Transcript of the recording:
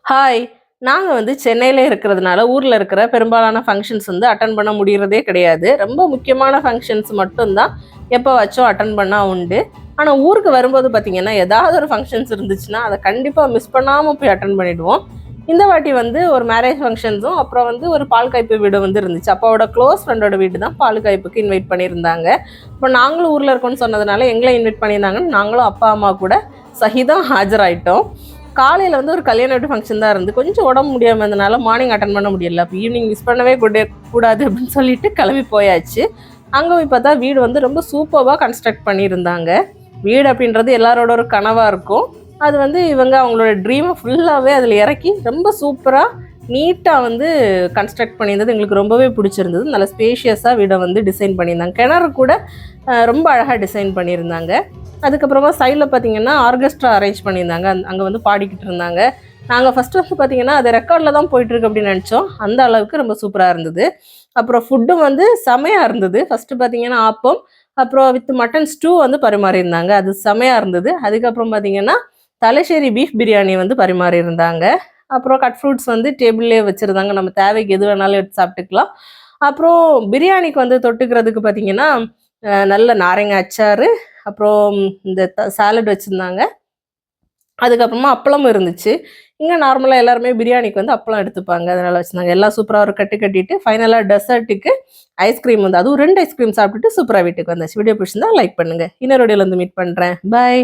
Hi. நாங்க வந்து சென்னையில இருக்கிறதுனால, ஊர்ல இருக்கிற பெரும்பாலான ஃபங்ஷன்ஸ் வந்து அட்டெண்ட் பண்ண முடியறதே கிடையாது. ரொம்ப முக்கியமான ஃபங்ஷன்ஸ் மட்டும் தான் எப்பவாச்சும் அட்டெண்ட் பண்ணா உண்டு. ஆனா ஊருக்கு வரும்போது பார்த்தீங்கன்னா, ஏதாவது ஒரு ஃபங்ஷன்ஸ் இருந்துச்சுன்னா, அத கண்டிப்பா மிஸ் பண்ணாம போய் அட்டெண்ட் பண்ணிடுவோம். இந்த வாட்டி வந்து ஒரு மேரேஜ் ஃபங்ஷன்ஸும், அப்புறம் வந்து ஒரு பால் காய்ப்பு வீடு வந்து இருந்துச்சு. அப்பாவோட க்ளோஸ் ஃப்ரெண்டோட வீடு தான் பால் காய்ப்புக்கு இன்வைட் பண்ணியிருந்தாங்க. இப்போ நாங்களும் ஊர்ல இருக்கோம்னு சொன்னதுனால, எங்கள இன்வைட் பண்ணியிருந்தாங்கன்னு நாங்களும் அப்பா, அம்மா கூட சகிதம் ஆஜராயிட்டோம். காலையில் வந்து ஒரு கல்யாண வீட்டு ஃபங்க்ஷன் தான் இருந்து கொஞ்சம் உடம்பு முடியாமல் இருந்தனால மார்னிங் அட்டன் பண்ண முடியல. அப்போ ஈவினிங் மிஸ் பண்ணவே கூடாது அப்படின்னு சொல்லிட்டு கிளம்பி போயாச்சு. அங்கே போய் பார்த்தா வீடு வந்து ரொம்ப சூப்பராக கன்ஸ்ட்ரக்ட் பண்ணியிருந்தாங்க. வீடு அப்படின்றது எல்லாரோட ஒரு கனவாக இருக்கும். அது வந்து இவங்க அவங்களோட ட்ரீமை ஃபுல்லாகவே அதில் இறக்கி ரொம்ப சூப்பராக நீட்டாக வந்து கன்ஸ்ட்ரக்ட் பண்ணியிருந்தது எங்களுக்கு ரொம்பவே பிடிச்சிருந்தது. நல்ல ஸ்பேஷியஸாக வீடை வந்து டிசைன் பண்ணியிருந்தாங்க. கிணறு கூட ரொம்ப அழகாக டிசைன் பண்ணியிருந்தாங்க. அதுக்கப்புறமா சைடில் பார்த்தீங்கன்னா ஆர்கெஸ்ட்ரா அரேஞ்ச் பண்ணியிருந்தாங்க. அங்கே வந்து பாடிக்கிட்டு இருந்தாங்க. நாங்கள் ஃபஸ்ட்டு வந்து பார்த்தீங்கன்னா அது ரெக்கார்டில் தான் போயிட்டுருக்கு அப்படின்னு நினச்சோம். அந்த அளவுக்கு ரொம்ப சூப்பராக இருந்தது. அப்புறம் ஃபுட்டும் வந்து செமையாக இருந்தது. ஃபஸ்ட்டு பார்த்தீங்கன்னா ஆப்பம், அப்புறம் வித் மட்டன் ஸ்டூ வந்து பரிமாறியிருந்தாங்க. அது செமையாக இருந்தது. அதுக்கப்புறம் பார்த்தீங்கன்னா தலைச்சேரி பீஃப் பிரியாணி வந்து பரிமாறியிருந்தாங்க. அப்புறம் கட் ஃப்ரூட்ஸ் வந்து டேபிள்லேயே வச்சுருந்தாங்க. நம்ம தேவைக்கு எது வேணாலும் எடுத்து சாப்பிட்டுக்கலாம். அப்புறம் பிரியாணிக்கு வந்து தொட்டுக்கிறதுக்கு பார்த்தீங்கன்னா நல்ல நாரங்க அச்சாறு, அப்புறம் இந்த சாலட் வச்சுருந்தாங்க. அதுக்கப்புறமா அப்பளமும் இருந்துச்சு. இங்கே நார்மலாக எல்லாருமே பிரியாணிக்கு வந்து அப்பளம் எடுத்துப்பாங்க. அதனால் வச்சுருந்தாங்க. எல்லாம் சூப்பராக ஒரு கட்டிட்டு ஃபைனலாக டெசர்ட்டுக்கு ஐஸ்கிரீம் வந்து அதுவும் 2 ஐஸ்கிரீம் சாப்பிட்டுட்டு சூப்பராக வீட்டுக்கு வந்தாச்சு. வீடியோ பிடிச்சிருந்தா லைக் பண்ணுங்கள். இன்னொரு வீடியோவில் வந்து மீட் பண்ணுறேன். பாய்.